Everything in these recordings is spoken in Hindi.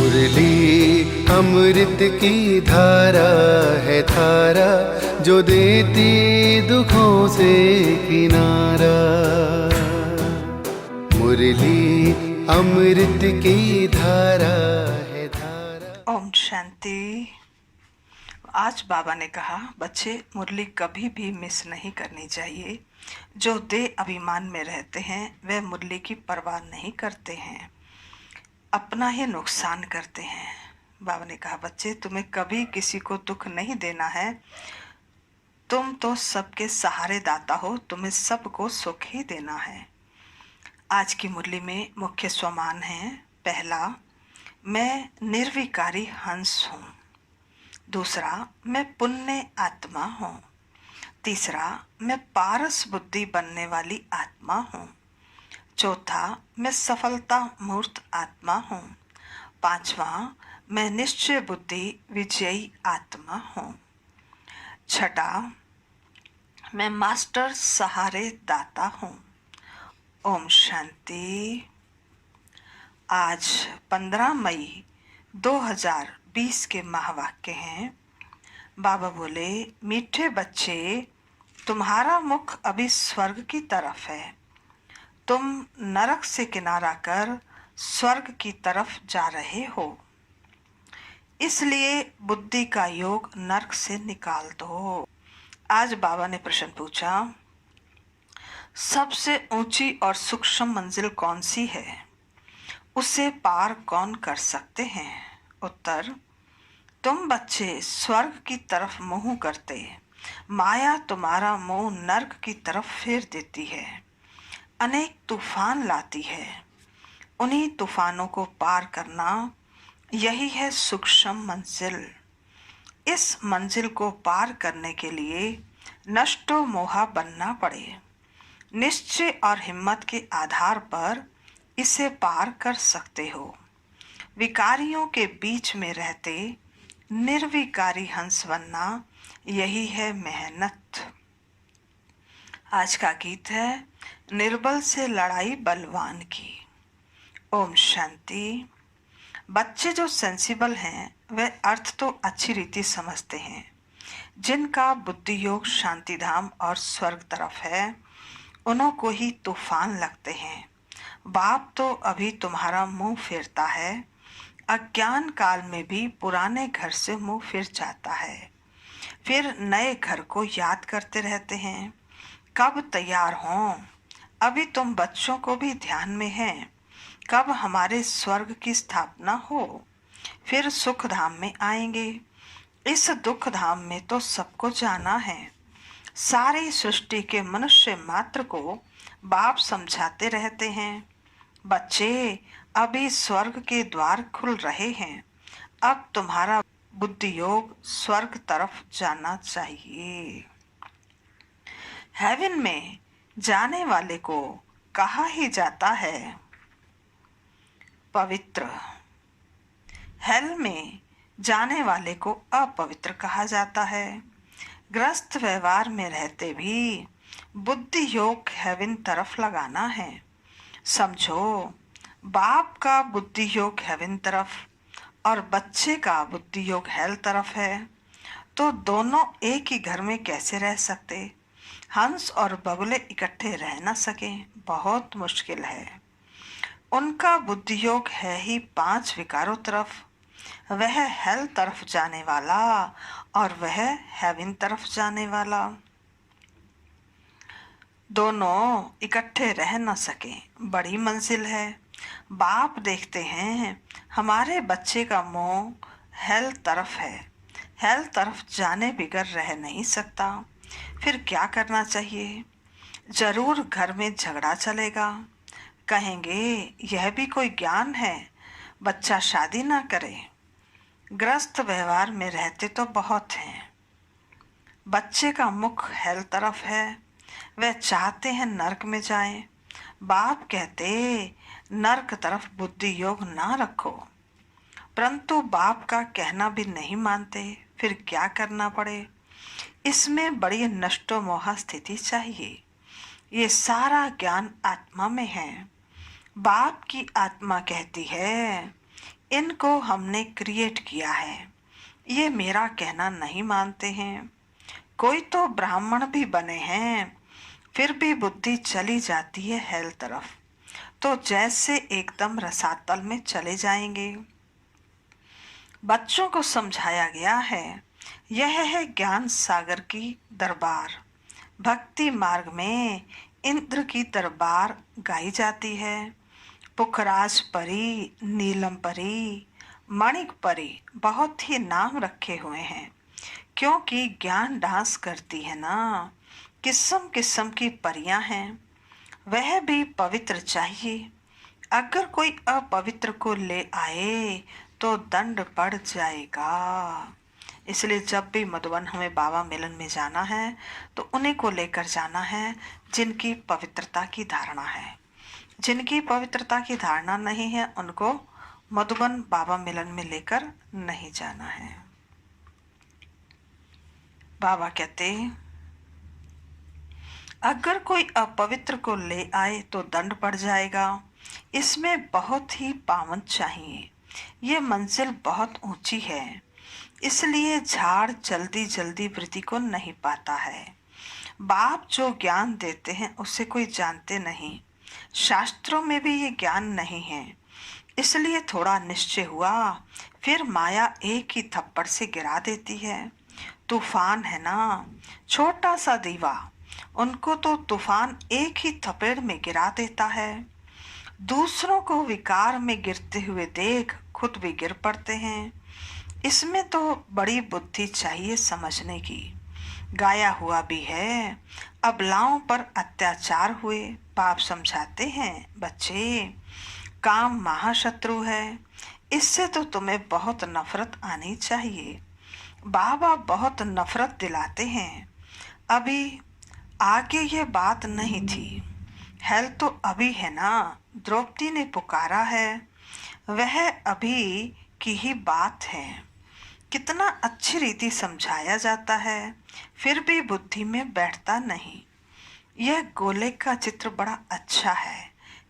मुरली अमृत की धारा है धारा, जो देती दुखों से किनारा। मुरली अमृत की धारा है धारा। ओम शांति। आज बाबा ने कहा, बच्चे मुरली कभी भी मिस नहीं करनी चाहिए। जो दे अभिमान में रहते हैं वे मुरली की परवाह नहीं करते हैं, अपना ही नुकसान करते हैं। बाबा ने कहा, बच्चे तुम्हें कभी किसी को दुख नहीं देना है। तुम तो सबके सहारे दाता हो, तुम्हें सबको सुख ही देना है। आज की मुरली में मुख्य स्वमान है। पहला, मैं निर्विकारी हंस हूँ। दूसरा, मैं पुण्य आत्मा हूँ। तीसरा, मैं पारस बुद्धि बनने वाली आत्मा हूँ। चौथा, मैं सफलता मूर्त आत्मा हूँ। पांचवा, मैं निश्चय बुद्धि विजयी आत्मा हूँ। छठा, मैं मास्टर सहारे दाता हूँ। ओम शांति। आज 15 मई 2020 के महावाक्य हैं। बाबा बोले, मीठे बच्चे, तुम्हारा मुख अभी स्वर्ग की तरफ है। तुम नरक से किनारा कर स्वर्ग की तरफ जा रहे हो, इसलिए बुद्धि का योग नरक से निकाल दो। आज बाबा ने प्रश्न पूछा, सबसे ऊंची और सूक्ष्म मंजिल कौन सी है, उसे पार कौन कर सकते हैं? उत्तर, तुम बच्चे स्वर्ग की तरफ मुंह करते, माया तुम्हारा मुंह नरक की तरफ फेर देती है, अनेक तूफान लाती है। उन्हीं तूफानों को पार करना, यही है सूक्ष्म मंजिल। इस मंजिल को पार करने के लिए नष्टो मोहा बनना पड़े। निश्चय और हिम्मत के आधार पर इसे पार कर सकते हो। विकारियों के बीच में रहते निर्विकारी हंस बनना, यही है मेहनत। आज का गीत है, निर्बल से लड़ाई बलवान की। ओम शांति। बच्चे जो सेंसिबल हैं वे अर्थ तो अच्छी रीति समझते हैं। जिनका बुद्धि योग शांति धाम और स्वर्ग तरफ है, उन्हों को ही तूफान लगते हैं। बाप तो अभी तुम्हारा मुंह फेरता है। अज्ञान काल में भी पुराने घर से मुंह फिर जाता है, फिर नए घर को याद करते रहते हैं। कब तैयार हों? अभी तुम बच्चों को भी ध्यान में है, कब हमारे स्वर्ग की स्थापना हो, फिर सुख धाम में आएंगे। इस दुख धाम में तो सबको जाना है। सारी सृष्टि के मनुष्य मात्र को बाप समझाते रहते हैं, बच्चे अभी स्वर्ग के द्वार खुल रहे हैं। अब तुम्हारा बुद्धि योग स्वर्ग तरफ जाना चाहिए। हेवन में जाने वाले को कहा ही जाता है पवित्र। हेल में जाने वाले को अपवित्र कहा जाता है। ग्रस्त व्यवहार में रहते भी बुद्धि योग हेवन तरफ लगाना है। समझो, बाप का बुद्धि योग हेवन तरफ और बच्चे का बुद्धि योग हेल तरफ है, तो दोनों एक ही घर में कैसे रह सकते? हंस और बगुले इकट्ठे रह न सके, बहुत मुश्किल है। उनका बुद्धि योग है ही 5 विकारों तरफ। वह हेल तरफ जाने वाला और वह हेवन तरफ जाने वाला, दोनों इकट्ठे रह न सके, बड़ी मंजिल है। बाप देखते हैं हमारे बच्चे का मुंह हेल तरफ है, हेल तरफ जाने बिगर रह नहीं सकता। फिर क्या करना चाहिए? जरूर घर में झगड़ा चलेगा। कहेंगे, यह भी कोई ज्ञान है, बच्चा शादी ना करे। ग्रस्त व्यवहार में रहते तो बहुत हैं। बच्चे का मुख हेल तरफ है, वह चाहते हैं नरक में जाएं। बाप कहते, नरक तरफ बुद्धि योग ना रखो, परंतु बाप का कहना भी नहीं मानते। फिर क्या करना पड़े? इसमें बड़ी नष्टो मोहा स्थिति चाहिए। ये सारा ज्ञान आत्मा में है। बाप की आत्मा कहती है, इनको हमने क्रिएट किया है, ये मेरा कहना नहीं मानते हैं। कोई तो ब्राह्मण भी बने हैं, फिर भी बुद्धि चली जाती है हेल तरफ, तो जैसे एकदम रसातल में चले जाएंगे। बच्चों को समझाया गया है, यह है ज्ञान सागर की दरबार। भक्ति मार्ग में इंद्र की दरबार गाई जाती है। पुखराज परी, नीलम परी, मणिक परी, बहुत ही नाम रखे हुए हैं, क्योंकि ज्ञान डांस करती है ना। किस्म किस्म की परियां हैं, वह भी पवित्र चाहिए। अगर कोई अपवित्र को ले आए तो दंड पड़ जाएगा। इसलिए जब भी मधुबन हमें बाबा मिलन में जाना है तो उन्हीं को लेकर जाना है जिनकी पवित्रता की धारणा है। जिनकी पवित्रता की धारणा नहीं है उनको मधुबन बाबा मिलन में लेकर नहीं जाना है। बाबा कहते, अगर कोई अपवित्र को ले आए तो दंड पड़ जाएगा। इसमें बहुत ही पावन चाहिए। ये मंजिल बहुत ऊंची है, इसलिए झाड़ जल्दी जल्दी वृद्धि को नहीं पाता है। बाप जो ज्ञान देते हैं उसे कोई जानते नहीं। शास्त्रों में भी ये ज्ञान नहीं है, इसलिए थोड़ा निश्चय हुआ, फिर माया एक ही थप्पड़ से गिरा देती है। तूफान है ना, छोटा सा दीवा, उनको तो तूफान एक ही थपेड़ में गिरा देता है। दूसरों को विकार में गिरते हुए देख खुद भी गिर पड़ते हैं। इसमें तो बड़ी बुद्धि चाहिए समझने की। गाया हुआ भी है, अबलाओं पर अत्याचार हुए। बाप समझाते हैं, बच्चे काम महाशत्रु है, इससे तो तुम्हें बहुत नफरत आनी चाहिए। बाबा बहुत नफरत दिलाते हैं। अभी आगे ये बात नहीं थी, हेल तो अभी है ना। द्रौपदी ने पुकारा है, वह अभी की ही बात है। कितना अच्छी रीति समझाया जाता है, फिर भी बुद्धि में बैठता नहीं। यह गोले का चित्र बड़ा अच्छा है,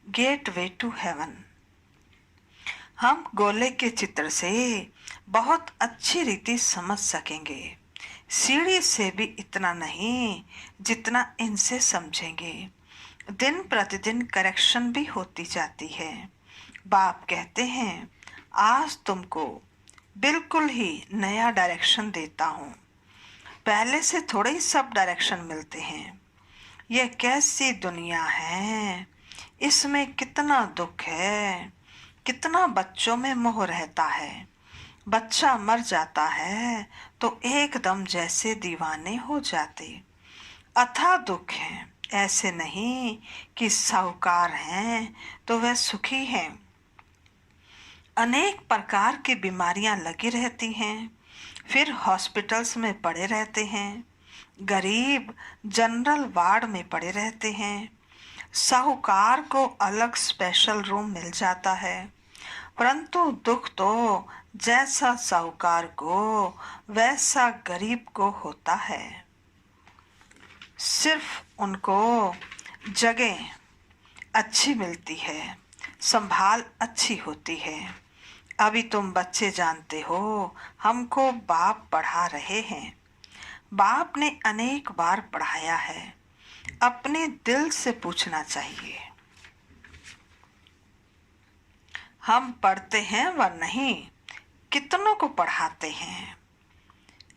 गेट वे टू हेवन। हम गोले के चित्र से बहुत अच्छी रीति समझ सकेंगे। सीढ़ी से भी इतना नहीं जितना इनसे समझेंगे। दिन प्रतिदिन करेक्शन भी होती जाती है। बाप कहते हैं, आज तुमको बिल्कुल ही नया डायरेक्शन देता हूँ। पहले से थोड़े ही सब डायरेक्शन मिलते हैं। यह कैसी दुनिया है, इसमें कितना दुख है, कितना बच्चों में मोह रहता है। बच्चा मर जाता है तो एकदम जैसे दीवाने हो जाते। अथाह दुख है, ऐसे नहीं कि साहूकार हैं तो वह सुखी हैं। अनेक प्रकार की बीमारियां लगी रहती हैं, फिर हॉस्पिटल्स में पड़े रहते हैं। गरीब जनरल वार्ड में पड़े रहते हैं। साहूकार को अलग स्पेशल रूम मिल जाता है, परंतु दुख तो जैसा साहूकार को वैसा गरीब को होता है। सिर्फ उनको जगह अच्छी मिलती है, संभाल अच्छी होती है। अभी तुम बच्चे जानते हो, हमको बाप पढ़ा रहे हैं। बाप ने अनेक बार पढ़ाया है, अपने दिल से पूछना चाहिए, हम पढ़ते हैं व नहीं, कितनों को पढ़ाते हैं।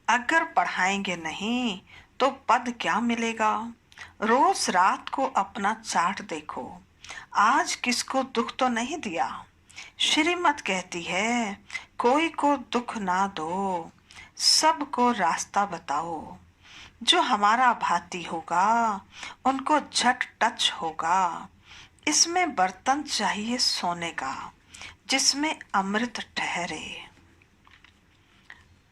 अगर पढ़ाएंगे नहीं तो पद क्या मिलेगा। रोज रात को अपना चार्ट देखो, आज किसको दुख तो नहीं दिया। श्रीमत कहती है, कोई को दुख ना दो, सबको रास्ता बताओ। जो हमारा भाती होगा उनको झट टच होगा। इसमें बर्तन चाहिए सोने का, जिसमें अमृत ठहरे।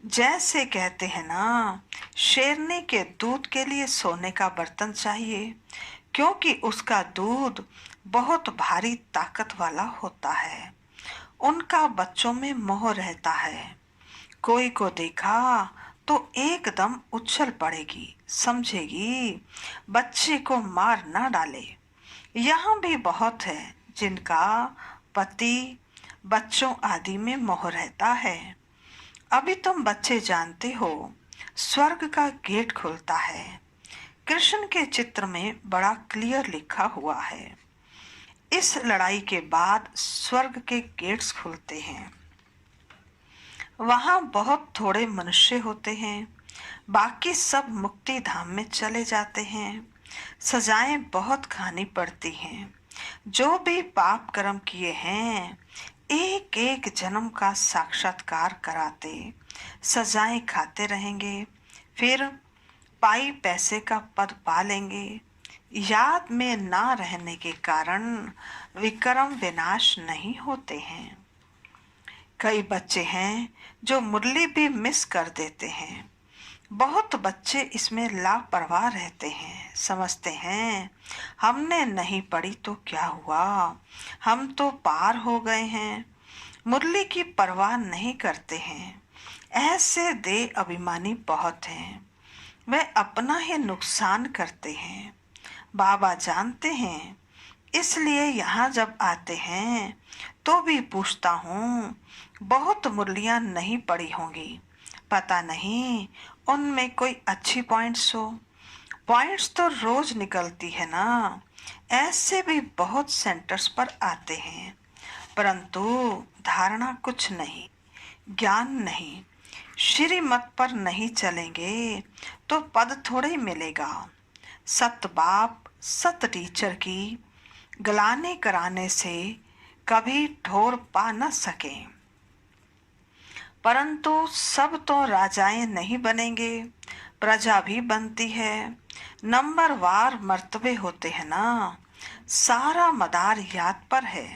जैसे कहते हैं ना, शेरनी के दूध के लिए सोने का बर्तन चाहिए, क्योंकि उसका दूध बहुत भारी ताकत वाला होता है। उनका बच्चों में मोह रहता है। कोई को देखा तो एकदम उछल पड़ेगी, समझेगी बच्चे को मार ना डाले। यहाँ भी बहुत है जिनका पति बच्चों आदि में मोह रहता है। अभी तुम बच्चे जानते हो स्वर्ग का गेट खुलता है। कृष्ण के चित्र में बड़ा क्लियर लिखा हुआ है, इस लड़ाई के बाद स्वर्ग के गेट्स खुलते हैं। वहां बहुत थोड़े मनुष्य होते हैं, बाकी सब मुक्ति धाम में चले जाते हैं। सजाएं बहुत खानी पड़ती हैं। जो भी पाप कर्म किए हैं एक एक जन्म का साक्षात्कार कराते सजाएं खाते रहेंगे, फिर पाई पैसे का पद पा लेंगे। याद में ना रहने के कारण विक्रम विनाश नहीं होते हैं। कई बच्चे हैं जो मुरली भी मिस कर देते हैं। बहुत बच्चे इसमें लापरवाह रहते हैं, समझते हैं हमने नहीं पढ़ी तो क्या हुआ, हम तो पार हो गए हैं। मुरली की परवाह नहीं करते हैं। ऐसे दे अभिमानी बहुत हैं, वे अपना ही नुकसान करते हैं। बाबा जानते हैं, इसलिए यहाँ जब आते हैं तो भी पूछता हूँ, बहुत मुरलियाँ नहीं पड़ी होंगी, पता नहीं उनमें कोई अच्छी पॉइंट्स हो। पॉइंट्स तो रोज निकलती है ना। ऐसे भी बहुत सेंटर्स पर आते हैं, परंतु धारणा कुछ नहीं, ज्ञान नहीं। श्रीमत पर नहीं चलेंगे तो पद थोड़े मिलेगा। सत बाप सत टीचर की गलाने कराने से कभी ठोर पा न सके। परंतु सब तो राजाएं नहीं बनेंगे, प्रजा भी बनती है। नंबर वार मर्तबे होते हैं ना। सारा मदार याद पर है।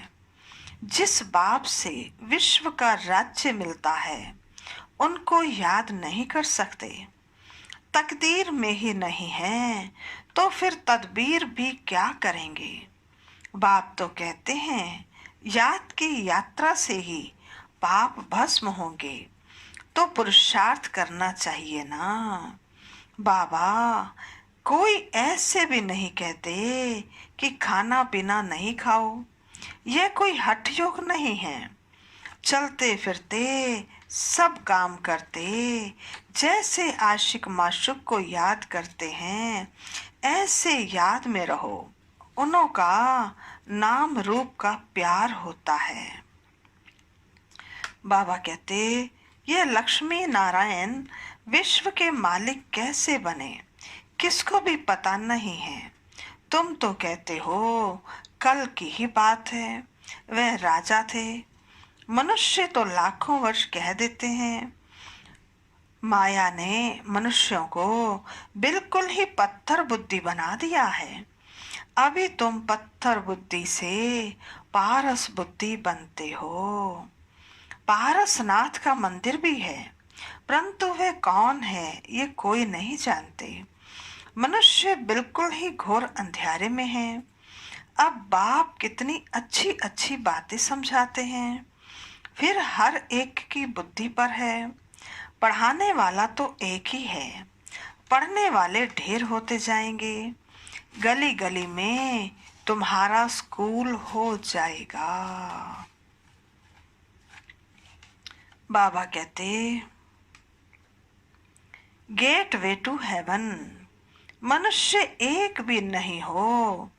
जिस बाप से विश्व का राज्य मिलता है उनको याद नहीं कर सकते। तकदीर में ही नहीं है तो फिर तदबीर भी क्या करेंगे। बाप तो कहते हैं याद की यात्रा से ही पाप भस्म होंगे, तो पुरुषार्थ करना चाहिए ना। बाबा कोई ऐसे भी नहीं कहते कि खाना पीना नहीं खाओ, यह कोई हठ योग नहीं है। चलते फिरते सब काम करते जैसे आशिक माशुक को याद करते हैं, ऐसे याद में रहो। उन्हों का नाम रूप का प्यार होता है। बाबा कहते ये लक्ष्मी नारायण विश्व के मालिक कैसे बने किसको भी पता नहीं है। तुम तो कहते हो कल की ही बात है, वह राजा थे। मनुष्य तो लाखों वर्ष कह देते हैं। माया ने मनुष्यों को बिल्कुल ही पत्थर बुद्धि बना दिया है। अभी तुम पत्थर बुद्धि से पारस बुद्धि बनते हो। पारसनाथ का मंदिर भी है, परंतु वह कौन है ये कोई नहीं जानते। मनुष्य बिल्कुल ही घोर अंधेरे में है। अब बाप कितनी अच्छी अच्छी बातें समझाते हैं, फिर हर एक की बुद्धि पर है। पढ़ाने वाला तो एक ही है, पढ़ने वाले ढेर होते जाएंगे। गली गली में तुम्हारा स्कूल हो जाएगा। बाबा कहते गेट वे टू हेवन मनुष्य एक भी नहीं हो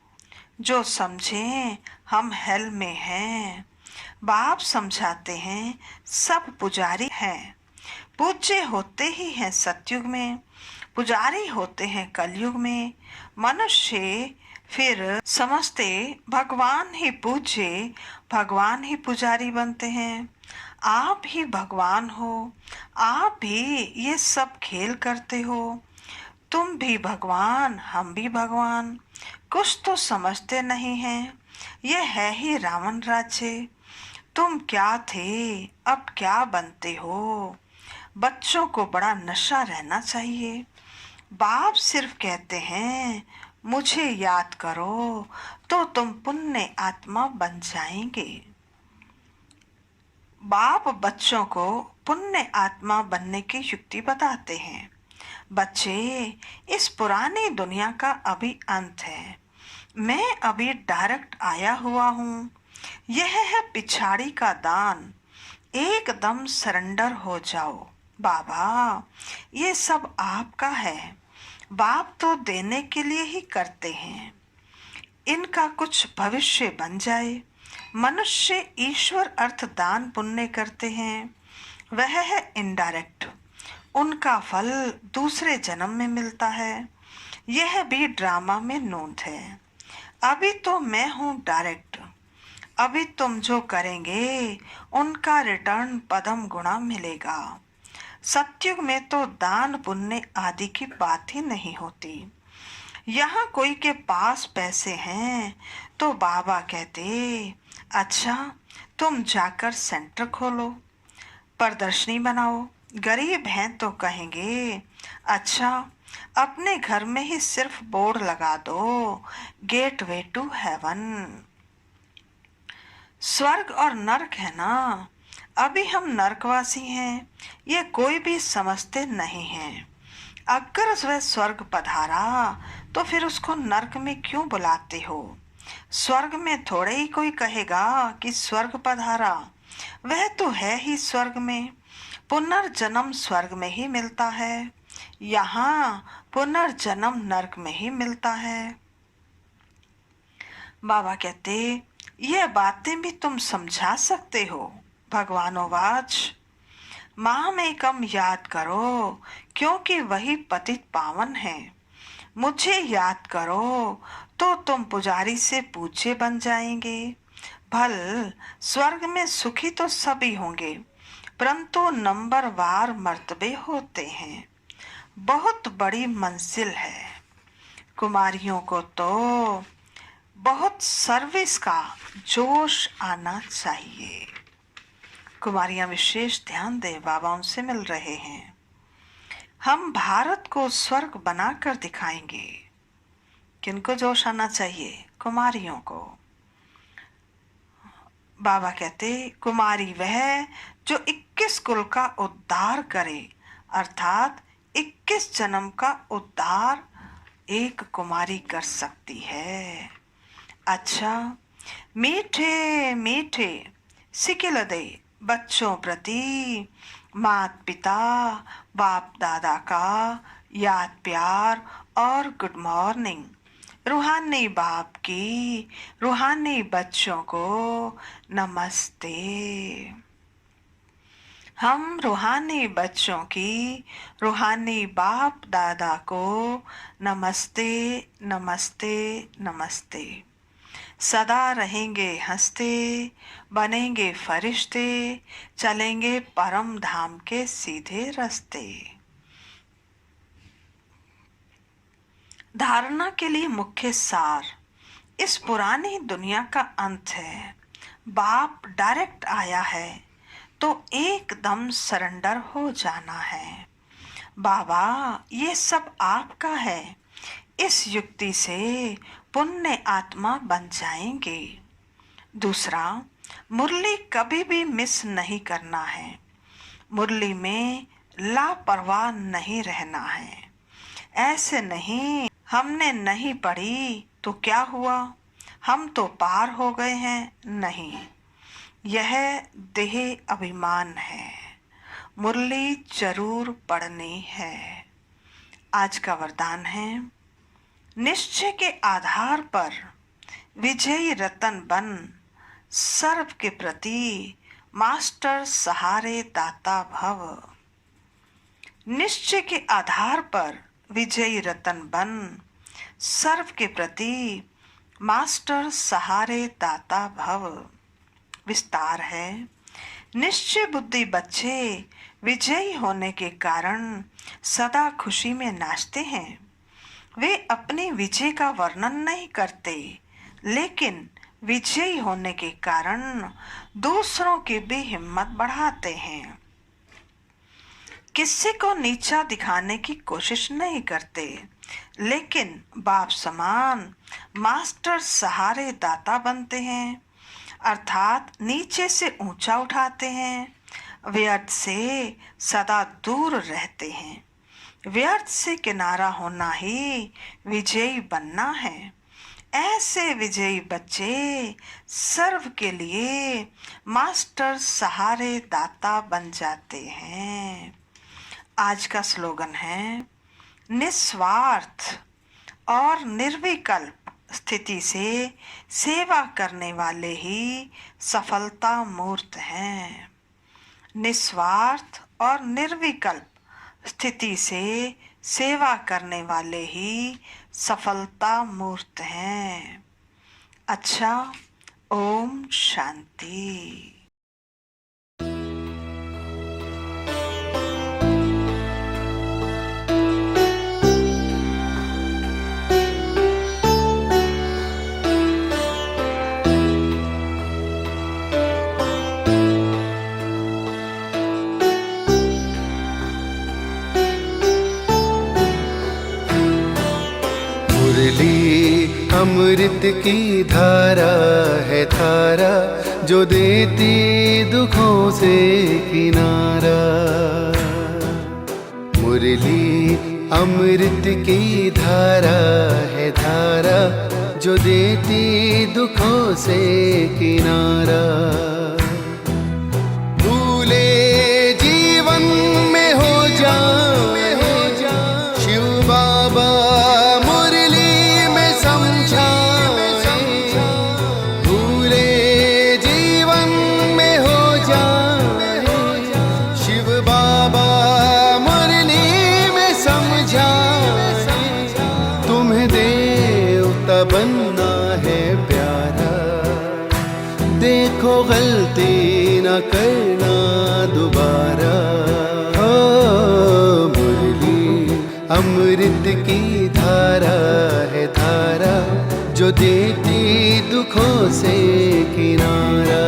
जो समझे हम हेल में हैं। बाप समझाते हैं सब पुजारी हैं। पूज्य होते ही हैं सतयुग में, पुजारी होते हैं कलयुग में। मनुष्य फिर समझते भगवान ही पूज्य, भगवान ही पुजारी बनते हैं। आप ही भगवान हो, आप भी ये सब खेल करते हो। तुम भी भगवान, हम भी भगवान। कुछ तो समझते नहीं हैं। ये है ही रावण राज्य। तुम क्या थे, अब क्या बनते हो। बच्चों को बड़ा नशा रहना चाहिए। बाप सिर्फ कहते हैं मुझे याद करो तो तुम पुण्य आत्मा बन जाएंगे। बाप बच्चों को पुण्य आत्मा बनने की युक्ति बताते हैं। बच्चे, इस पुरानी दुनिया का अभी अंत है। मैं अभी डायरेक्ट आया हुआ हूँ। यह है पिछाड़ी का दान, एकदम सरेंडर हो जाओ। बाबा, ये सब आपका है। बाप तो देने के लिए ही करते हैं। इनका कुछ भविष्य बन जाए। मनुष्य ईश्वर अर्थ दान पुण्य करते हैं, वह है इनडायरेक्ट। उनका फल दूसरे जन्म में मिलता है। यह भी ड्रामा में नोट है। अभी तो मैं हूँ डायरेक्ट। अभी तुम जो करेंगे उनका रिटर्न पदम गुणा मिलेगा। सतयुग में तो दान पुण्य आदि की बात ही नहीं होती। यहाँ कोई के पास पैसे हैं तो बाबा कहते, अच्छा तुम जाकर सेंटर खोलो, प्रदर्शनी बनाओ। गरीब हैं तो कहेंगे, अच्छा अपने घर में ही सिर्फ बोर्ड लगा दो, गेटवे टू हेवन। स्वर्ग और नरक है ना। अभी हम नरकवासी हैं, ये कोई भी समझते नहीं हैं। अगर वह स्वर्ग पधारा तो फिर उसको नरक में क्यों बुलाते हो? स्वर्ग में थोड़े ही कोई कहेगा कि स्वर्ग पधारा, वह तो है ही स्वर्ग में। पुनर्जन्म स्वर्ग में ही मिलता है, यहाँ पुनर्जन्म नरक में ही मिलता है। बाबा कहते, ये बातें भी तुम समझा सकते हो। भगवानोवाच, माम एकम याद करो, क्योंकि वही पतित पावन है। मुझे याद करो तो तुम पुजारी से पूज्य बन जाएंगे। भल स्वर्ग में सुखी तो सभी होंगे, परंतु नंबरवार मर्तबे होते हैं। बहुत बड़ी मंजिल है। कुमारियों को तो बहुत सर्विस का जोश आना चाहिए। कुमारियां विशेष ध्यान दे, बाबा उनसे मिल रहे हैं। हम भारत को स्वर्ग बनाकर दिखाएंगे। किनको जोश आना चाहिए? कुमारियों को। बाबा कहते, कुमारी वह जो 21 कुल का उद्धार करे, अर्थात 21 जन्म का उद्धार एक कुमारी कर सकती है। अच्छा, मीठे मीठे सिकिलदे बच्चों प्रति माता पिता बाप दादा का याद प्यार और गुड मॉर्निंग। रूहानी बाप की रूहानी बच्चों को नमस्ते। हम रूहानी बच्चों की रूहानी बाप दादा को नमस्ते नमस्ते नमस्ते। सदा रहेंगे हंसते, बनेंगे फरिश्ते, चलेंगे परम धाम के सीधे रास्ते। धारणा के लिए मुख्य सार, इस पुरानी दुनिया का अंत है। बाप डायरेक्ट आया है तो एकदम सरेंडर हो जाना है। बाबा, ये सब आपका है। इस युक्ति से पुण्य आत्मा बन जाएंगे। दूसरा, मुरली कभी भी मिस नहीं करना है। मुरली में लापरवाह नहीं रहना है। ऐसे नहीं, हमने नहीं पढ़ी तो क्या हुआ, हम तो पार हो गए हैं। नहीं, यह देह अभिमान है। मुरली जरूर पढ़नी है। आज का वरदान है, निश्चय के आधार पर विजयी रतन बन, सर्व के प्रति मास्टर सहारे दाता भव। निश्चय के आधार पर विजयी रतन बन, सर्व के प्रति मास्टर सहारे दाता भव। विस्तार है, निश्चय बुद्धि बच्चे विजयी होने के कारण सदा खुशी में नाचते हैं। वे अपनी विजय का वर्णन नहीं करते, लेकिन विजयी होने के कारण दूसरों की भी हिम्मत बढ़ाते हैं। किसी को नीचा दिखाने की कोशिश नहीं करते, लेकिन बाप समान मास्टर सहारे दाता बनते हैं, अर्थात नीचे से ऊंचा उठाते हैं। व्यर्थ से सदा दूर रहते हैं। व्यर्थ से किनारा होना ही विजयी बनना है। ऐसे विजयी बच्चे सर्व के लिए मास्टर सहारे दाता बन जाते हैं। आज का स्लोगन है, निस्वार्थ और निर्विकल्प स्थिति से सेवा करने वाले ही सफलता मूर्त हैं। निस्वार्थ और निर्विकल्प स्थिति से सेवा करने वाले ही सफलता मूर्त हैं। अच्छा, ओम शांति। मुरली अमृत की धारा है धारा, जो देती दुखों से किनारा। मुरली अमृत की धारा है धारा, जो देती दुखों से किनारा। भूले जीवन में हो जाए शिव बाबा मुरली में समझाए। भूले जीवन में हो जाए शिव बाबा मुरली में समझाए। तुम्हें देवता बनना है प्यारा, देखो गलती न करना दोबारा। मुरली अमृत की धारा है धारा, जो देती दुखों से किनारा।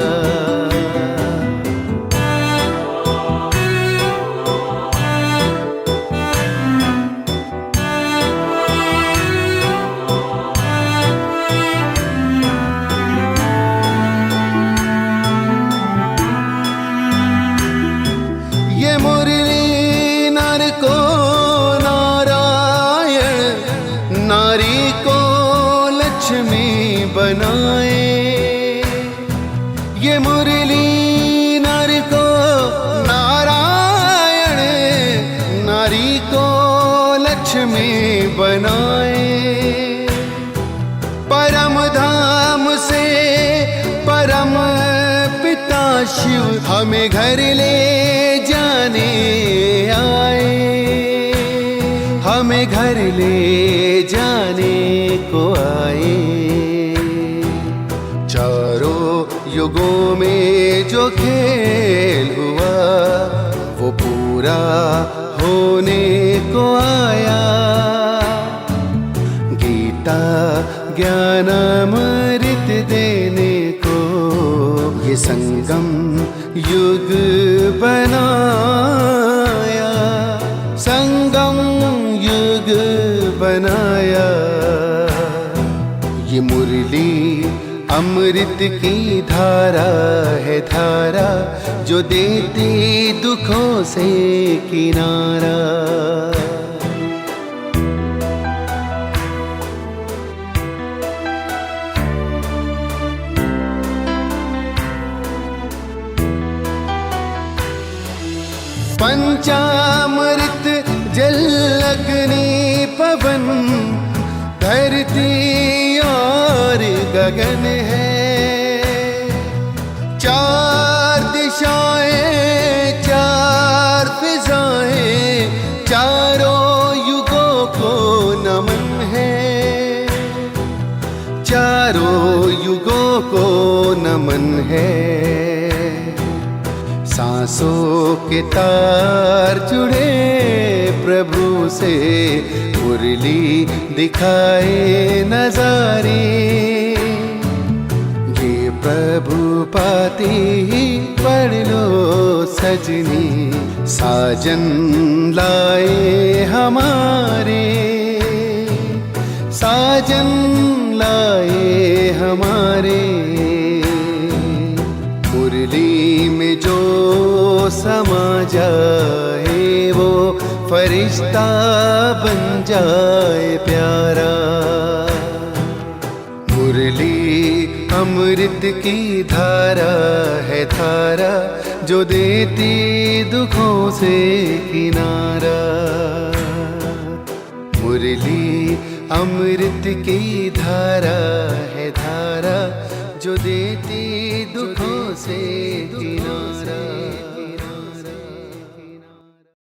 ये मुरली नर को नारायण, नारी को लक्ष्मी बनाए। ये मुरली नर को नारायण, नारी को लक्ष्मी बनाए। परम धाम से परम पिता शिव हमें घर ले जाने आए। हमें घर ले जाने को आए। चारों युगों में जो खेल हुआ वो पूरा होने को आया। गीता ज्ञान अमृत देने को ये संगम युग बनाया। संगम युग बनाया। ये मुरली अमृत की धारा है धारा, जो देती दुखों से किनारा। पंचामृत जल अग्नि पवन, धरती और गगन है। चार दिशाएं चार फिजाएं, चारों युगों को नमन है। चारों युगों को नमन है। सांसों के तार जुड़े प्रभु से, मुरली दिखाए नजारे। ये प्रभु पाती ही पढ़ लो सजनी, साजन लाए हमारे। साजन लाए हमारे। मुरली में जो समा जाए वो फरिश्ता बन जाए प्यारा। अमृत की धारा है धारा, जो देती दुखों से किनारा। मुरली अमृत की धारा है धारा, जो देती दुखों